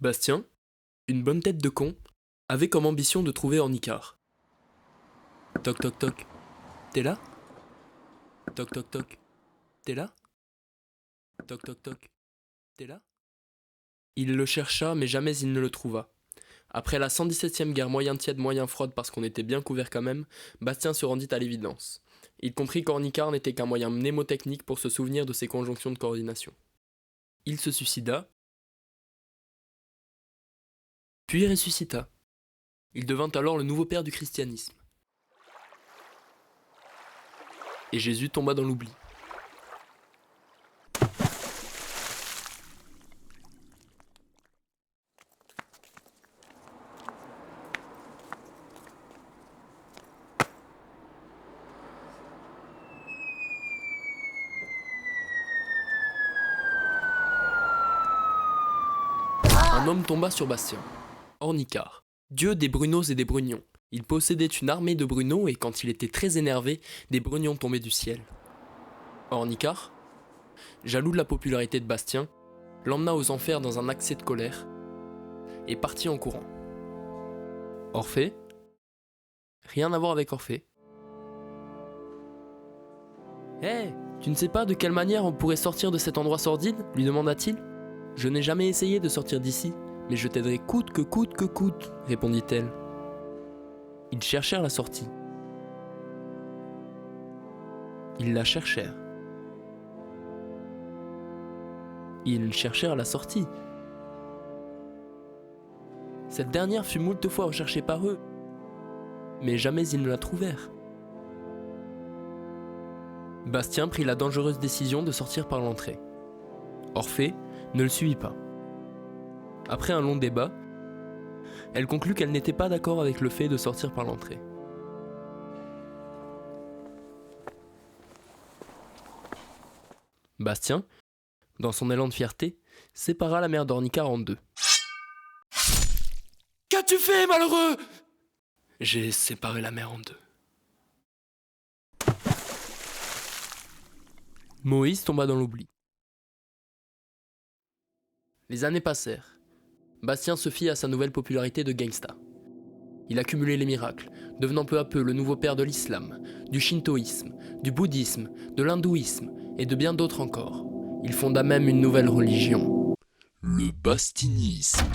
Bastien, une bonne tête de con, avait comme ambition de trouver Ornicard. Toc toc toc, t'es là? Toc toc toc, t'es là? Toc toc toc, t'es là? Il le chercha, mais jamais il ne le trouva. Après la 117e guerre moyen tiède moyen froide parce qu'on était bien couvert quand même, Bastien se rendit à l'évidence. Il comprit qu'Ornicard n'était qu'un moyen mnémotechnique pour se souvenir de ses conjonctions de coordination. Il se suicida, puis ressuscita. Il devint alors le nouveau père du christianisme. Et Jésus tomba dans l'oubli. Un homme tomba sur Bastien, Ornicard, dieu des Bruneaux et des Brugnons. Il possédait une armée de Bruneaux et quand il était très énervé, des Brugnons tombaient du ciel. Ornicard, jaloux de la popularité de Bastien, l'emmena aux enfers dans un accès de colère et partit en courant. Orphée? Rien à voir avec Orphée. Hé, tu ne sais pas de quelle manière on pourrait sortir de cet endroit sordide lui demanda-t-il. Je n'ai jamais essayé de sortir d'ici, mais je t'aiderai coûte que coûte, répondit-elle. Ils cherchèrent la sortie. Ils la cherchèrent. Ils cherchèrent la sortie. Cette dernière fut moult fois recherchée par eux, mais jamais ils ne la trouvèrent. Bastien prit la dangereuse décision de sortir par l'entrée. Orphée ne le suivit pas. Après un long débat, elle conclut qu'elle n'était pas d'accord avec le fait de sortir par l'entrée. Bastien, dans son élan de fierté, sépara la mère d'Ornicard en deux. Qu'as-tu fait, malheureux? J'ai séparé la mère en deux. Moïse tomba dans l'oubli. Les années passèrent. Bastien se fit à sa nouvelle popularité de gangsta. Il accumulait les miracles, devenant peu à peu le nouveau père de l'islam, du shintoïsme, du bouddhisme, de l'hindouisme et de bien d'autres encore. Il fonda même une nouvelle religion. Le bastinisme.